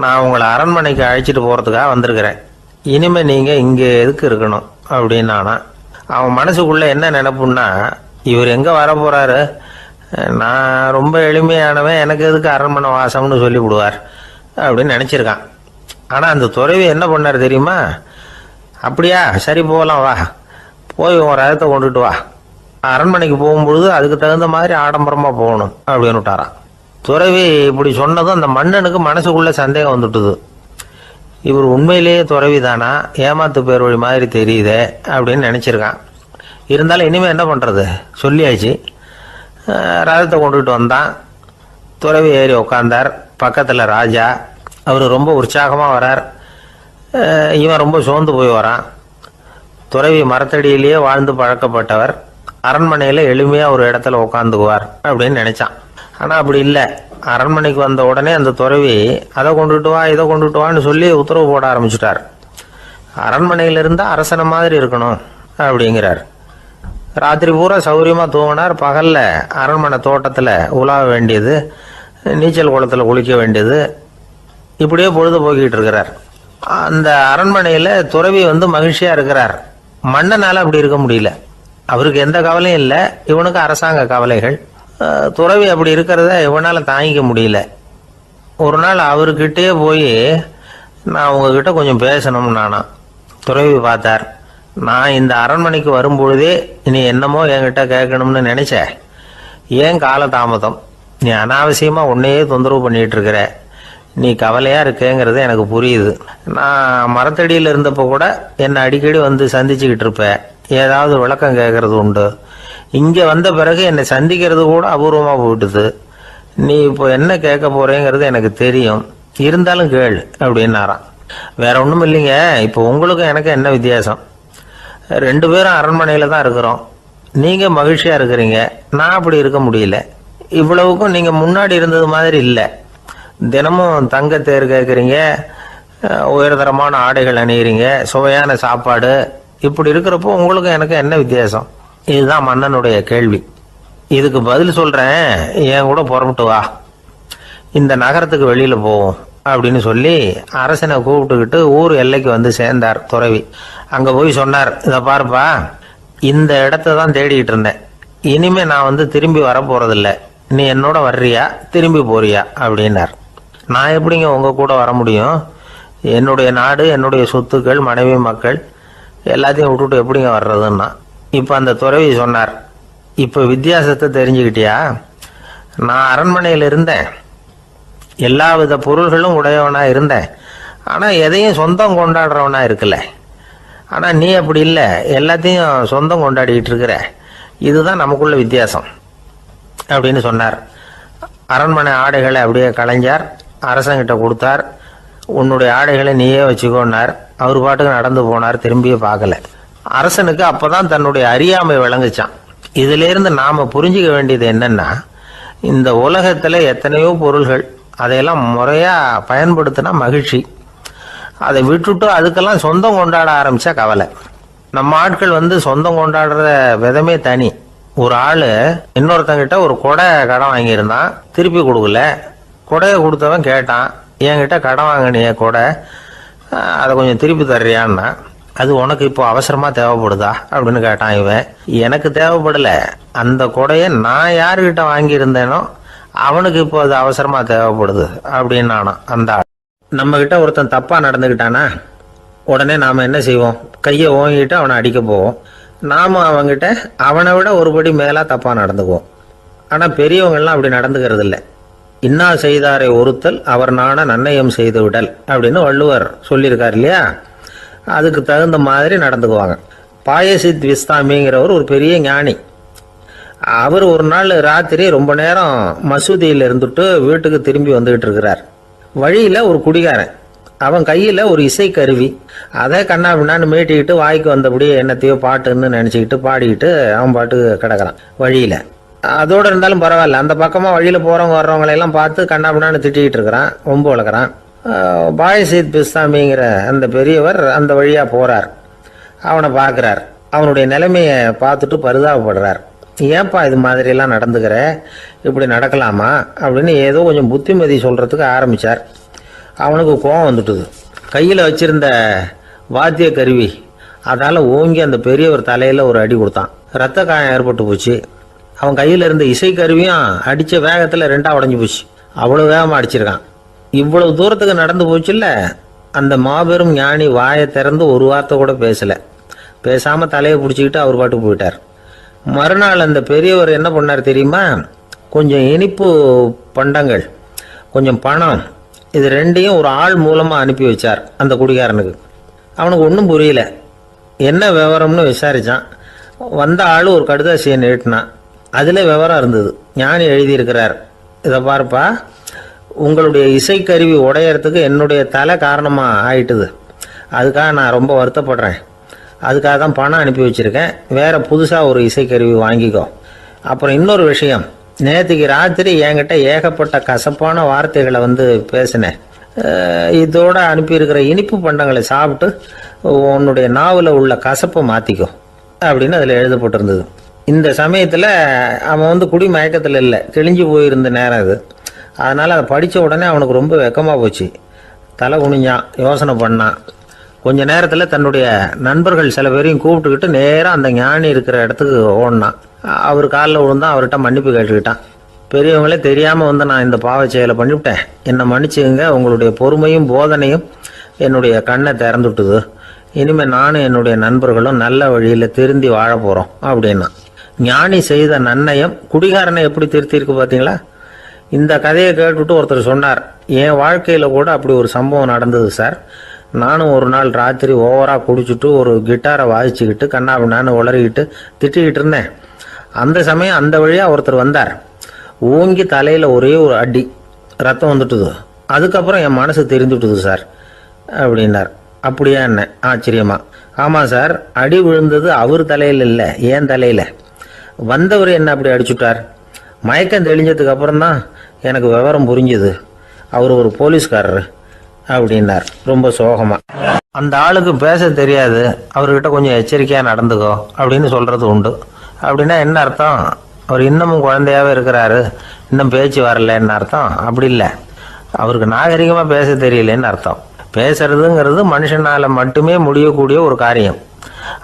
நான் உங்களை அரண்மனைக்கு அழைச்சிட்டு போகிறதுக்காக வந்திருக்கிறேன். இனிமேல் நீங்கள் இங்கே எதுக்கு இருக்கணும் அப்படின்னானா. அவன் மனசுக்குள்ளே என்ன நினைப்புன்னா, இவர் எங்கே வர போகிறாரு, நான் ரொம்ப எளிமையானவன், எனக்கு எதுக்கு அரண்மனை வாசம்னு சொல்லி விடுவார் அப்படின்னு நினச்சிருக்கான். ஆனால் அந்த துறவி என்ன பண்ணார் தெரியுமா? அப்படியா, சரி போகலாம், வா, போய் உன் ரதத்தை கொண்டுட்டு வா, அரண்மனைக்கு போகும்பொழுது அதுக்கு தகுந்த மாதிரி ஆடம்பரமாக போகணும் அப்படின்னு விட்டாரான். துறவி இப்படி சொன்னதும் அந்த மன்னனுக்கு மனசுக்குள்ளே சந்தேகம் வந்துட்டுது. இவர் உண்மையிலேயே துறவி தானா, ஏமாத்து பேர் வழி மாதிரி தெரியுதே அப்படின்னு நினச்சிருக்கான். இருந்தாலும் இனிமேல் என்ன பண்ணுறது, சொல்லியாச்சு. ரதத்தை கொண்டுகிட்டு வந்தான். துறவி ஏறி உட்காந்தார். பக்கத்தில் ராஜா. அவர் ரொம்ப உற்சாகமாக வரார். இவன் ரொம்ப சோர்ந்து போய் வரான். துறவி மரத்தடியிலேயே வாழ்ந்து பழக்கப்பட்டவர். அரண்மனையில் எளிமையாக ஒரு இடத்துல உட்காந்துக்குவார் அப்படின்னு நினச்சான். ஆனால் அப்படி இல்லை. அரண்மனைக்கு வந்த உடனே அந்த துறவி அதை கொண்டுட்டு வா, இதை கொண்டுட்டு வான்னு சொல்லி உத்தரவு போட ஆரம்பிச்சிட்டார். அரண்மனையில் இருந்தால் அரசனை மாதிரி இருக்கணும் அப்படிங்கிறார். ராத்திரி பூரா சௌகரியமாக தூங்கினார். பகலில் அரண்மனை தோட்டத்தில் உலாவ வேண்டியது, நீச்சல் குளத்தில் குளிக்க வேண்டியது, இப்படியே பொழுது போக்கிட்டு இருக்கிறார். அந்த அரண்மனையில் துறவி மகிழ்ச்சியாக இருக்கிறார். மன்னனால் அப்படி இருக்க முடியல. அவருக்கு எந்த கவலையும் இல்லை, இவனுக்கு அரசாங்க கவலைகள். துறவி அப்படி இருக்கிறத இவனால் தாங்கிக்க முடியல. ஒரு நாள் அவர்கிட்டயே போய், நான் உங்ககிட்ட கொஞ்சம் பேசணும்னு நானா. துறவி பார்த்தார். நான் இந்த அரண்மனைக்கு வரும்பொழுதே நீ என்னமோ என்கிட்ட கேட்கணும்னு நினைச்ச, ஏன் காலதாமதம்? நீ அனாவசியமாக உன்னையே தொந்தரவு பண்ணிட்டு இருக்கிற, நீ கவலையாக இருக்கேங்கிறது எனக்கு புரியுது. நான் மரத்தடியில் இருந்தப்போ கூட என்னை அடிக்கடி சந்திச்சுக்கிட்டு இருப்பேன், ஏதாவது விளக்கம் கேட்கறது உண்டு. இங்கே வந்த பிறகு என்னை சந்திக்கிறது கூட அபூர்வமாக போயிட்டுது. நீ இப்போ என்ன கேட்க போறேங்கிறது எனக்கு தெரியும், இருந்தாலும் கேளு அப்படின்னாராம். வேற ஒன்றும் இல்லைங்க, இப்போ உங்களுக்கும் எனக்கு என்ன வித்தியாசம்? 2 பேரும் அரண்மனையில் தான் இருக்கிறோம். நீங்கள் மகிழ்ச்சியாக இருக்கிறீங்க, நான் அப்படி இருக்க முடியல. இவ்வளவுக்கும் நீங்கள் முன்னாடி இருந்தது மாதிரி இல்லை. தினமும் தங்க தேர் கேட்குறீங்க, உயர்தரமான ஆடைகள் அணிகிறீங்க, சுவையான சாப்பாடு. இப்படி இருக்கிறப்போ உங்களுக்கும் எனக்கு என்ன வித்தியாசம்? இதுதான் மன்னனுடைய கேள்வி. இதுக்கு பதில் சொல்கிறேன், என் கூட புறப்பட்டு வா, இந்த நகரத்துக்கு வெளியில் போவோம் அப்படின்னு சொல்லி அரசனை கூப்பிட்டுக்கிட்டு ஊர் எல்லைக்கு வந்து சேர்ந்தார் துறவி. அங்கே போய் சொன்னார், இதை பாருப்பா, இந்த இடத்த தான் தேடிக்கிட்டு இருந்தேன். இனிமே நான் வந்து திரும்பி வர போறதில்ல. நீ என்னோட வர்றியா திரும்பி போறியா அப்படின்னார். நான் எப்படிங்க உங்க கூட வர முடியும்? என்னுடைய நாடு, என்னுடைய சொத்துக்கள், மனைவி, மக்கள் எல்லாத்தையும் விட்டுட்டு எப்படிங்க வர்றதுன்னா. இப்போ அந்த துறவி சொன்னார், இப்போ வித்தியாசத்தை தெரிஞ்சுக்கிட்டியா? நான் அரண்மனையில் இருந்தேன், எல்லா வித பொருள்களும் உடையவனா இருந்தேன், ஆனால் எதையும் சொந்தம் கொண்டாடுறவனா இருக்கல. ஆனால் நீ அப்படி இல்லை, எல்லாத்தையும் சொந்தம் கொண்டாடிக்கிட்டு இருக்கிற. இதுதான் நமக்குள்ள வித்தியாசம் அப்படின்னு சொன்னார். அரண்மனை ஆடைகளை அப்படியே களைஞ்சார், அரசங்கிட்ட கொடுத்தார். உன்னுடைய ஆடைகளை நீயே வச்சுக்கோன்னார். அவர் பாட்டுக்கு நடந்து போனார், திரும்பியே பார்க்கல. அரசனுக்கு அப்பதான் தன்னுடைய அறியாமை விளங்குச்சான். இதுல இருந்து நாம புரிஞ்சுக்க வேண்டியது என்னன்னா, இந்த உலகத்துல எத்தனையோ பொருள்கள், அதையெல்லாம் முறையா பயன்படுத்தினா மகிழ்ச்சி. அதை விட்டுட்டு அதுக்கெல்லாம் சொந்தம் கொண்டாட ஆரம்பிச்சா கவலை. நம்ம ஆட்கள் வந்து சொந்தம் கொண்டாடுற விதமே தனி. ஒரு ஆளு இன்னொருத்தங்கிட்ட ஒரு கொடை கடன் வாங்கியிருந்தான், திருப்பி கொடுக்கல. கொடையை கொடுத்தவன் கேட்டான், என்கிட்ட கடன் வாங்கினிய கொடை, அதை கொஞ்சம் திருப்பி தர்றியான்னா. அது உனக்கு இப்போ அவசரமா தேவைப்படுதா அப்படின்னு கேட்டான் இவன். எனக்கு தேவைப்படல, அந்த கொடையை நான் யாருக்கிட்ட வாங்கியிருந்தேனோ அவனுக்கு இப்போ அது அவசரமா தேவைப்படுது அப்படின்னானா அந்த ஆள். நம்ம கிட்ட ஒருத்தன் தப்பா நடந்துக்கிட்டானா உடனே நாம என்ன செய்வோம்? கையை ஓங்கிட்டு அவனை அடிக்க போவோம். நாம அவங்கிட்ட அவனை விட ஒருபடி மேலா தப்பா நடந்துக்குவோம். ஆனா பெரியவங்கெல்லாம் அப்படி நடந்துக்கிறது இல்லை. இன்னா செய்தாரை ஒருத்தல் அவர் நாண நன்னயம் செய்து விடல் அப்படின்னு வள்ளுவர் சொல்லியிருக்கார் இல்லையா? அதுக்கு தகுந்த மாதிரி நடந்துக்குவாங்க. பாயசித் விஸ்தாமிங்கிறவர் ஒரு பெரிய ஞானி. அவர் ஒரு நாள் ராத்திரி ரொம்ப நேரம் மசூதியில் இருந்துட்டு வீட்டுக்கு திரும்பி வந்துகிட்டு இருக்கிறார். வழியில ஒரு குடிகாரன், அவன் கையில ஒரு இசை கருவி, அதை கண்ணா பின்னான்னு மீட்டிக்கிட்டு வாய்க்கு வந்தபடி என்னத்தையோ பாட்டுன்னு நினைச்சுக்கிட்டு பாடிக்கிட்டு அவன் பாட்டுக்கு கிடக்குறான் வழியில. அதோட இருந்தாலும் பரவாயில்ல, அந்த பக்கமா வழியில போறவங்க வர்றவங்களையெல்லாம் பார்த்து கண்ணா பின்னான்னு திட்டிக்கிட்டு இருக்கிறான், ரொம்ப வளர்க்குறான். பாயசீத் பிஸ்தாமிங்கிற அந்த பெரியவர் அந்த வழியா போறார். அவனை பார்க்கிறார். அவனுடைய நிலைமையை பார்த்துட்டு பரிதாபப்படுறார். ஏன்பா இது மாதிரி எல்லாம் நடந்துக்கிற, இப்படி நடக்கலாமா அப்படின்னு ஏதோ கொஞ்சம் புத்திமதி சொல்றதுக்கு ஆரம்பிச்சார். அவனுக்கு கோபம் வந்துட்டுது. கையில் வச்சிருந்த வாத்திய கருவி அதால ஓங்கி அந்த பெரியவர் தலையில ஒரு அடி கொடுத்தான். ரத்த காயம் ஏற்பட்டு போச்சு. அவன் கையில் இருந்த இசை கருவியும் அடிச்ச வேகத்தில் 2ஆ உடஞ்சி போச்சு. அவ்வளவு வேகமாக அடிச்சிருக்கான். இவ்வளவு தூரத்துக்கு நடந்து போச்சுல்ல, அந்த மாபெரும் ஞானி வாயை திறந்து ஒரு வார்த்தை கூட பேசல. பேசாம தலையை பிடிச்சிக்கிட்டு அவர் பாட்டு போயிட்டார். மறுநாள் அந்த பெரியவர் என்ன பண்ணார் தெரியுமா? கொஞ்சம் இனிப்பு பண்டங்கள், கொஞ்சம் பணம், இது 2ஐயும் ஒரு ஆள் மூலமா அனுப்பி வச்சார் அந்த குடிகாரனுக்கு. அவனுக்கு ஒன்றும் புரியல. என்ன விவரம்னு விசாரிச்சான். வந்த ஆள் ஒரு கடுதாசியை நீட்டினான். அதுல விவரம் இருந்தது. ஞானி எழுதியிருக்கிறார், இதை பார்ப்பா, உங்களுடைய இசைக்கருவி உடையறதுக்கு என்னுடைய தலை காரணமா ஆயிட்டுது. அதுக்காக நான் ரொம்ப வருத்தப்படுறேன். அதுக்காக தான் பணம் அனுப்பி வச்சிருக்கேன். வேற புதுசா ஒரு இசைக்கருவி வாங்கிக்கோ. அப்புறம் இன்னொரு விஷயம், நேற்றுக்கு ராத்திரி என்கிட்ட ஏகப்பட்ட கசப்பான வார்த்தைகளை வந்து பேசினேன். இதோட அனுப்பியிருக்கிற இனிப்பு பண்டங்களை சாப்பிட்டு உன்னுடைய நாவில் உள்ள கசப்பை மாற்றிக்கோ அப்படின்னு அதில் எழுதப்பட்டிருந்தது. இந்த சமயத்தில் அவன் வந்து குடி மயக்கத்தில் இல்லை, கிழிஞ்சு போயிருந்த நேரம் அது. அதனால் அதை படித்த உடனே அவனுக்கு ரொம்ப வெக்கமாக போச்சு. தலை குனிஞ்சான், யோசனை பண்ணான். கொஞ்ச நேரத்தில் தன்னுடைய நண்பர்கள் சில பேரையும் கூப்பிட்டுக்கிட்டு நேராக அந்த ஞானி இருக்கிற இடத்துக்கு ஓடினான். அவர் காலில் விழுந்தான், அவர்கிட்ட மன்னிப்பு கேட்டுக்கிட்டான். பெரியவங்களே தெரியாமல் வந்து நான் இந்த பாவ செயலை பண்ணிவிட்டேன், என்னை மன்னிச்சுங்க, உங்களுடைய பொறுமையும் போதனையும் என்னுடைய கண்ணை திறந்துட்டுது. இனிமேல் நானும் என்னுடைய நண்பர்களும் நல்ல வழியில் திருந்தி வாழ போகிறோம் அப்படின்னா. ஞானி செய்த நன்னயம் குடிகாரனை எப்படி திருத்திருக்கு பார்த்தீங்களா? இந்த கதையை கேட்டுவிட்டு ஒருத்தர் சொன்னார், என் வாழ்க்கையில் கூட அப்படி ஒரு சம்பவம் நடந்தது சார். நானும் ஒரு நாள் ராத்திரி ஓவராக குடிச்சிட்டு ஒரு கிட்டாரை வாசிச்சுக்கிட்டு கண்ணாபின்னான்னு உளறிக்கிட்டு திட்டிக்கிட்டு இருந்தேன். அந்த சமயம் அந்த வழியாக ஒருத்தர் வந்தார். ஓங்கி தலையில் ஒரே ஒரு அடி, ரத்தம் வந்துட்டுது. அதுக்கப்புறம் என் மனசு தெரிந்துட்டுது சார் அப்படின்னார். அப்படியா என்ன ஆச்சரியமா? ஆமாம் சார், அடி விழுந்தது அவர் தலையில் இல்லை, ஏன் தலையில். வந்தவர் என்ன அப்படி அடிச்சுட்டார். மயக்கம் தெளிஞ்சதுக்கு அப்புறம்தான் எனக்கு விவரம் புரிஞ்சுது. அவர் ஒரு போலீஸ்காரர் அப்படின்னார் ரொம்ப சோகமா. அந்த ஆளுக்கு பேச தெரியாது, அவர்கிட்ட கொஞ்சம் எச்சரிக்கையாக நடந்துக்கோ அப்படின்னு சொல்கிறது உண்டு. அப்படின்னா என்ன அர்த்தம்? அவர் இன்னமும் குழந்தையாகவே இருக்கிறாரு, இன்னும் பேச்சு வரலன்னு அர்த்தம்? அப்படி இல்லை, அவருக்கு நாகரிகமாக பேச தெரியலன்னு அர்த்தம். பேசுறதுங்கிறது மனுஷனால் மட்டுமே முடியக்கூடிய ஒரு காரியம்.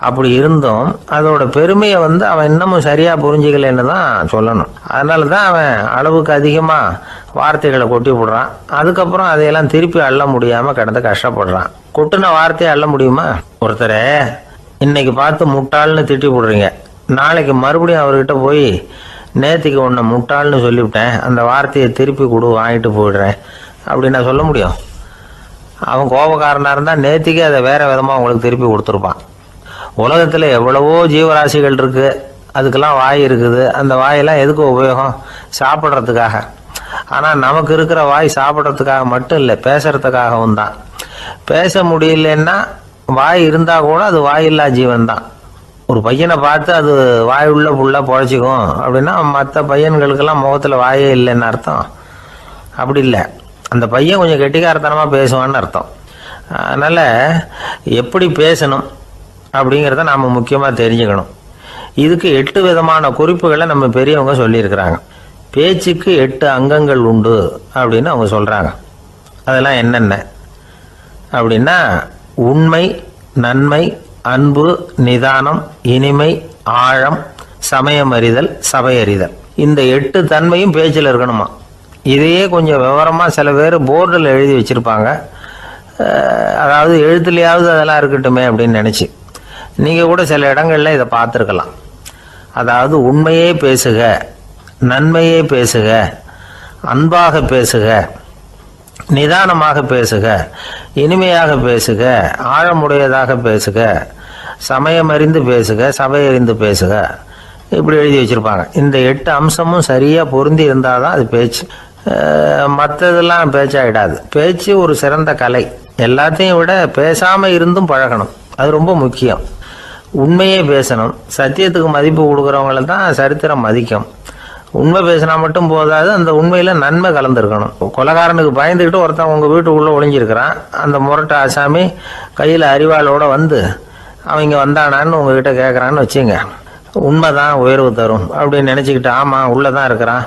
அப்படி இருந்தும் அதோட பெருமையை அவன் இன்னமும் சரியாக புரிஞ்சிக்கலன்னு தான் சொல்லணும். அதனால தான் அவன் அளவுக்கு அதிகமாக வார்த்தைகளை கொட்டி விடுறான். அதுக்கப்புறம் அதையெல்லாம் திருப்பி அள்ள முடியாமல் கிடந்து கஷ்டப்படுறான். கொட்டின வார்த்தையை அள்ள முடியுமா? ஒருத்தரை இன்னைக்கு பார்த்து முட்டாள்னு திட்டி விடுறீங்க, நாளைக்கு மறுபடியும் அவர்கிட்ட போய் நேற்றுக்கு உன்னை முட்டாள்னு சொல்லிவிட்டேன், அந்த வார்த்தையை திருப்பி கொடு, வாங்கிட்டு போயிடுறேன் அப்படின்னு நான் சொல்ல முடியும்? அவன் கோபக்காரனாக இருந்தால் நேற்றுக்கே அதை வேறு விதமாக உங்களுக்கு திருப்பி கொடுத்துருப்பான். உலகத்தில் எவ்வளவோ ஜீவராசிகள் இருக்குது, அதுக்கெல்லாம் வாய் இருக்குது. அந்த வாயெல்லாம் எதுக்கு உபயோகம்? சாப்பிட்றதுக்காக. ஆனால் நமக்கு இருக்கிற வாய் சாப்பிட்றதுக்காக மட்டும் இல்லை, பேசுறதுக்காகவும் தான். பேச முடியலன்னா வாய் இருந்தால் கூட அது வாயில்லா ஜீவன் தான். ஒரு பையனை பார்த்து அது வாய் உள்ள புல்லாக பொழைச்சிக்கும் அப்படின்னா மற்ற பையன்களுக்கெல்லாம் முகத்தில் வாயே இல்லைன்னு அர்த்தம்? அப்படி இல்லை, அந்த பையன் கொஞ்சம் கெட்டிக்காரத்தனமாக பேசுவான்னு அர்த்தம். அதனால் எப்படி பேசணும் அப்படிங்கிறத நாம் முக்கியமாக தெரிஞ்சுக்கணும். இதுக்கு 8 விதமான குறிப்புகளை நம்ம பெரியவங்க சொல்லியிருக்கிறாங்க. பேச்சுக்கு 8 அங்கங்கள் உண்டு அப்படின்னு அவங்க சொல்கிறாங்க. அதெல்லாம் என்னென்ன அப்படின்னா, உண்மை, நன்மை, அன்பு, நிதானம், இனிமை, ஆழம், சமயமறிதல், சபையறிதல். இந்த 8 தன்மையும் பேச்சில் இருக்கணுமா. இதையே கொஞ்சம் விவரமாக சில பேர் போர்டில் எழுதி வச்சுருப்பாங்க. அதாவது எழுத்துலையாவது அதெல்லாம் இருக்கட்டுமே அப்படின்னு நினச்சி நீங்கள் கூட சில இடங்களில் இதை பார்த்துருக்கலாம். அதாவது உண்மையே பேசுக, நன்மையே பேசுக, அன்பாக பேசுக, நிதானமாக பேசுக, இனிமையாக பேசுக, ஆழமுடையதாக பேசுக, சமயமறிந்து பேசுக, சபையறிந்து பேசுக, இப்படி எழுதி வச்சுருப்பாங்க. இந்த 8 அம்சமும் சரியாக பொருந்தி இருந்தால் தான் அது பேச்சு. மற்றதெல்லாம் பேச்சாகிடாது. பேச்சு ஒரு சிறந்த கலை. எல்லாத்தையும் விட பேசாமல் இருந்தும் பழகணும், அது ரொம்ப முக்கியம். உண்மையே பேசணும். சத்தியத்துக்கு மதிப்பு கொடுக்குறவங்கள தான் சரித்திரம் மதிக்கும். உண்மை பேசினா மட்டும் போதாது, அந்த உண்மையில் நன்மை கலந்துருக்கணும். கொலைகாரனுக்கு பயந்துக்கிட்டு ஒருத்தன் உங்கள் வீட்டுக்குள்ளே ஒளிஞ்சிருக்கிறான். அந்த முரட்டு ஆசாமி கையில் அறிவாளோடு அவன் இங்கே வந்தானான்னு உங்ககிட்ட கேட்குறான்னு வச்சுங்க. உண்மை தான் உயர்வு தரும் அப்படின்னு நினச்சிக்கிட்டு, ஆமாம் உள்ளே தான் இருக்கிறான்,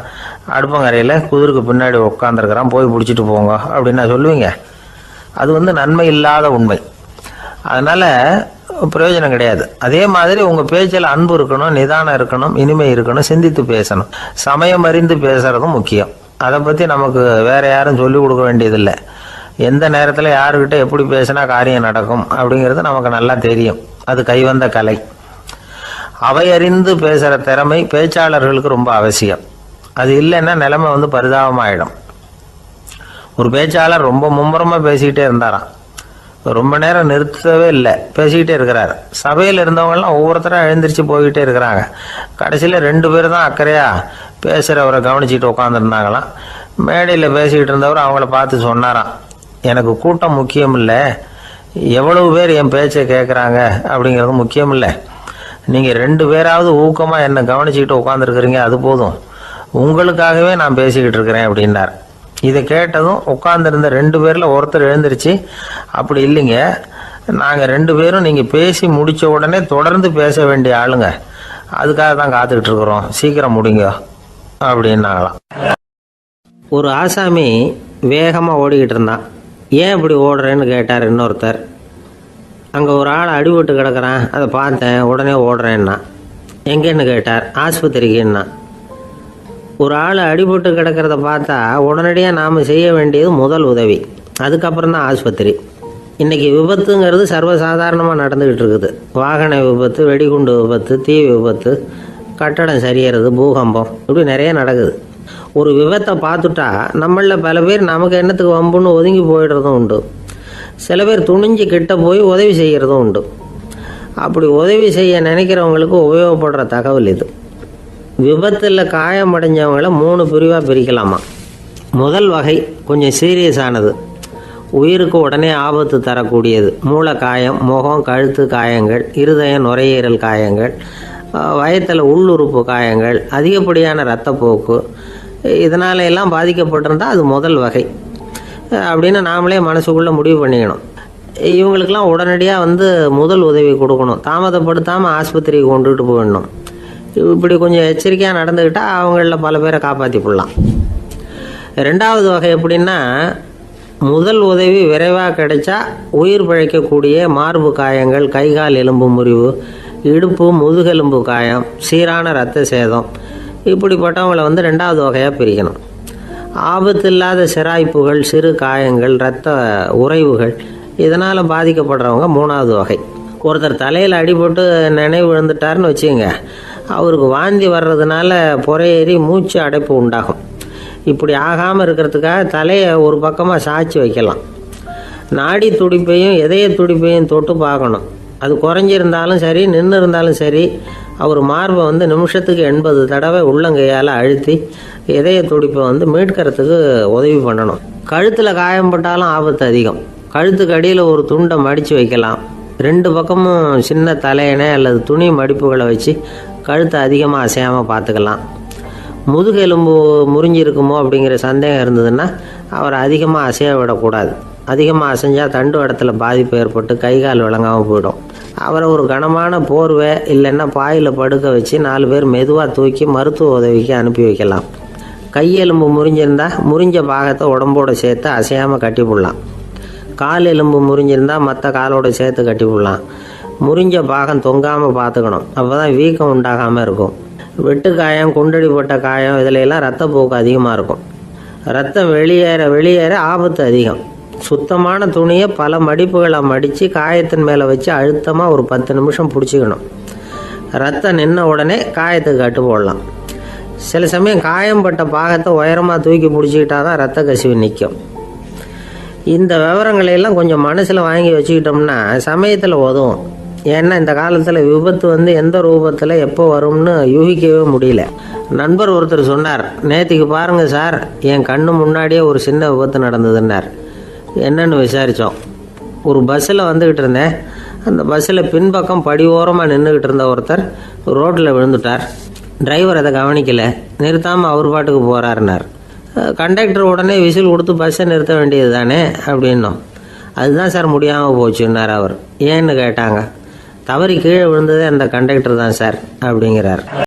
அடுப்பங்கரையில் குதிருக்கு பின்னாடி உட்காந்துருக்கிறான், போய் பிடிச்சிட்டு போங்க அப்படின்னு நான் சொல்லுவீங்க? அது நன்மை இல்லாத உண்மை. அதனால் பிரயோஜனம் கிடையாது. அதே மாதிரி உங்கள் பேச்சில் அன்பு இருக்கணும், நிதானம் இருக்கணும், இனிமை இருக்கணும், சிந்தித்து பேசணும், சமயம் அறிந்து பேசுகிறதும் முக்கியம். அதை பற்றி நமக்கு வேறு யாரும் சொல்லிக் கொடுக்க வேண்டியதில்லை. எந்த நேரத்தில் யாருக்கிட்ட எப்படி பேசினா காரியம் நடக்கும் அப்படிங்கிறது நமக்கு நல்லா தெரியும். அது கைவந்த கலை. அவையறிந்து பேசுகிற திறமை பேச்சாளர்களுக்கு ரொம்ப அவசியம். அது இல்லைன்னா நிலைமை பரிதாபமாயிடும். ஒரு பேச்சாளர் ரொம்ப மும்முரமாக பேசிக்கிட்டே இருந்தாராம். ரொம்ப நேரம் நிறுத்தவே இல்லை, பேசிக்கிட்டே இருக்கிறார். சபையில் இருந்தவங்கலாம் ஒவ்வொருத்தராக எழுந்திரிச்சு போய்கிட்டே இருக்கிறாங்க. கடைசியில் 2 பேர் தான் அக்கறையாக பேசுகிறவரை கவனிச்சிட்டு உட்காந்துருந்தாங்களாம். மேடையில் பேசிக்கிட்டு இருந்தவர் அவங்கள பார்த்து சொன்னாராம், எனக்கு கூட்டம் முக்கியம் இல்லை, எவ்வளவு பேர் என் பேச்சை கேட்குறாங்க அப்படிங்கிறது முக்கியம் இல்லை. நீங்கள் 2 பேராவது ஊக்கமாக என்னை கவனிச்சிக்கிட்டு உட்காந்துருக்குறீங்க, அது போதும். உங்களுக்காகவே நான் பேசிக்கிட்டு இருக்கிறேன் அப்படின்னார். இதை கேட்டதும் உட்காந்துருந்த 2 பேரில் ஒருத்தர் எழுந்திருச்சு, அப்படி இல்லைங்க, நாங்கள் 2 பேரும் நீங்கள் பேசி முடித்த உடனே தொடர்ந்து பேச வேண்டிய ஆளுங்க, அதுக்காக தான் காத்துக்கிட்டு இருக்கிறோம், சீக்கிரம் முடிங்க அப்படின்னாங்களாம். ஒரு ஆசாமி வேகமாக ஓடிக்கிட்டு இருந்தான். ஏன் இப்படி ஓடுறேன்னு கேட்டார் இன்னொருத்தர். அங்கே ஒரு ஆள் அடிபட்டு கிடக்கிறான், அதை பார்த்தேன், உடனே ஓடுறேன்னா. எங்கேன்னு கேட்டார். ஆஸ்பத்திரிக்குன்னா. ஒரு ஆள் அடிபட்டு கிடக்கிறத பார்த்தா உடனடியாக நாம் செய்ய வேண்டியது முதல் உதவி, அதுக்கப்புறம் தான் ஆஸ்பத்திரி. இன்றைக்கி விபத்துங்கிறது சர்வசாதாரணமாக நடந்துக்கிட்டு இருக்குது. வாகன விபத்து, வெடிகுண்டு விபத்து, தீ விபத்து, கட்டடம் சரியறது, பூகம்பம், இப்படி நிறைய நடக்குது. ஒரு விபத்தை பார்த்துட்டா நம்மளில் பல பேர் நமக்கு என்னத்துக்கு வம்புன்னு ஒதுங்கி போயிடுறதும் உண்டு. சில பேர் துணிஞ்சு கிட்ட போய் உதவி செய்கிறதும் உண்டு. அப்படி உதவி செய்ய நினைக்கிறவங்களுக்கு உபயோகப்படுற தகவல் இது. விபத்தில் காயமடைஞ்சவங்களை 3 பிரிவாக பிரிக்கலாமா. முதல் வகை கொஞ்சம் சீரியஸானது, உயிருக்கு உடனே ஆபத்து தரக்கூடியது. மூளை காயம், முகம், கழுத்து காயங்கள், இருதயம், நுரையீரல் காயங்கள், வயத்தில் உள்ளுறுப்பு காயங்கள், அதிகப்படியான இரத்தப்போக்கு, இதனால எல்லாம் பாதிக்கப்பட்டிருந்தால் அது முதல் வகை அப்படின்னு நாமளே மனசுக்குள்ளே முடிவு பண்ணிக்கணும். இவங்களுக்கெல்லாம் உடனடியாக முதல் உதவி கொடுக்கணும். தாமதப்படுத்தாமல் ஆஸ்பத்திரிக்கு கொண்டுகிட்டு போயிடணும். இப்படி கொஞ்சம் எச்சரிக்கையாக நடந்துக்கிட்டால் அவங்களில் பல பேரை காப்பாற்றி போடலாம். 2வது வகை எப்படின்னா, முதல் உதவி விரைவாக கிடைச்சா உயிர் பிழைக்கக்கூடிய மார்பு காயங்கள், கைகால் எலும்பு முறிவு, இடுப்பு முதுகெலும்பு காயம், சீரான இரத்த சேதம், இப்படிப்பட்டவங்களை 2வது வகையாக பிரிக்கணும். ஆபத்து இல்லாத சிராய்ப்புகள், சிறு காயங்கள், இரத்த உறைவுகள், இதனால் பாதிக்கப்படுறவங்க 3வது வகை. ஒருத்தர் தலையில் அடிபட்டு நினைவு விழுந்துட்டாருன்னு வச்சுங்க, அவருக்கு வாந்தி வர்றதுனால புறையேறி மூச்சு அடைப்பு உண்டாகும். இப்படி ஆகாமல் இருக்கிறதுக்காக தலையை ஒரு பக்கமாக சாய்ச்சி வைக்கலாம். நாடி துடிப்பையும் இதய துடிப்பையும் தொட்டு பார்க்கணும். அது குறைஞ்சிருந்தாலும் சரி, நின்று இருந்தாலும் சரி, அவர் மார்பை நிமிஷத்துக்கு 80 தடவை உள்ளங்கையால் அழுத்தி இதய துடிப்பை மீட்கிறதுக்கு உதவி பண்ணணும். கழுத்தில் காயம்பட்டாலும் ஆபத்து அதிகம். கழுத்துக்கு அடியில் ஒரு துண்டை மடித்து வைக்கலாம். 2 பக்கமும் சின்ன தலையணை அல்லது துணி மடிப்புகளை வச்சு கழுத்தை அதிகமாக அசையாமல் பார்த்துக்கலாம். முதுகெலும்பு முறிஞ்சிருக்குமோ அப்படிங்கிற சந்தேகம் இருந்ததுன்னா அவரை அதிகமாக அசைய விடக்கூடாது. அதிகமாக அசைஞ்சால் தண்டு இடத்துல பாதிப்பு ஏற்பட்டு கைகால் விளங்காமல் போயிடும். அவரை ஒரு கனமான போர்வை இல்லைன்னா பாயில் படுக்க வச்சு 4 பேர் மெதுவாக தூக்கி மருத்துவ உதவிக்கு அனுப்பி வைக்கலாம். கையெலும்பு முறிஞ்சிருந்தால் முறிஞ்ச பாகத்தை உடம்போடு சேர்த்து அசையாமல் கட்டி போடலாம். கால் எலும்பு முறிஞ்சிருந்தால் மற்ற காலோடு சேர்த்து கட்டி போடலாம். முறிஞ்ச பாகம் தொங்காமல் பார்த்துக்கணும். அப்போ தான் வீக்கம் உண்டாகாமல் இருக்கும். வெட்டு காயம், குண்டடிப்பட்ட காயம், இதிலெல்லாம் இரத்தப்போக்கு அதிகமாக இருக்கும். ரத்தம் வெளியேற ஆபத்து அதிகம். சுத்தமான துணியை பல மடிப்புகளை மடித்து காயத்தின் மேலே வச்சு அழுத்தமாக ஒரு 10 நிமிஷம் பிடிச்சிக்கணும். ரத்தம் நின்ன உடனே காயத்துக்கு கட்டு போடலாம். சில சமயம் காயம்பட்ட பாகத்தை உயரமாக தூக்கி பிடிச்சிக்கிட்டா தான் ரத்த கசிவு நிற்கும். இந்த விவரங்களையெல்லாம் கொஞ்சம் மனசில் வாங்கி வச்சுக்கிட்டோம்னா சமயத்தில் உதவும். ஏன்னா இந்த காலத்தில் விபத்து எந்த ரூபத்தில் எப்போ வரும்னு யூகிக்கவே முடியல. நண்பர் ஒருத்தர் சொன்னார், நேற்றுக்கு பாருங்கள் சார், என் கண்ணு முன்னாடியே ஒரு சின்ன விபத்து நடந்ததுன்னார். என்னன்னு விசாரித்தோம். ஒரு பஸ்ஸில் வந்துக்கிட்டு இருந்தேன். அந்த பஸ்ஸில் பின்பக்கம் படி ஓரமாக நின்றுக்கிட்டு இருந்த ஒருத்தர் ரோட்டில் விழுந்துட்டார். டிரைவர் அதை கவனிக்கலை, நிறுத்தாமல் அவர் பாட்டுக்கு போகிறாருனார். கண்டக்டர் உடனே விசில் கொடுத்து பஸ்ஸை நிறுத்த வேண்டியது தானே அப்படின்னோம். அதுதான் சார் முடியாமல் போச்சுன்னார் அவர். ஏன்னு கேட்டாங்க. தவறி கீழே விழுந்ததே அந்த கண்டக்டர் தான் சார் அப்படிங்கிறார்.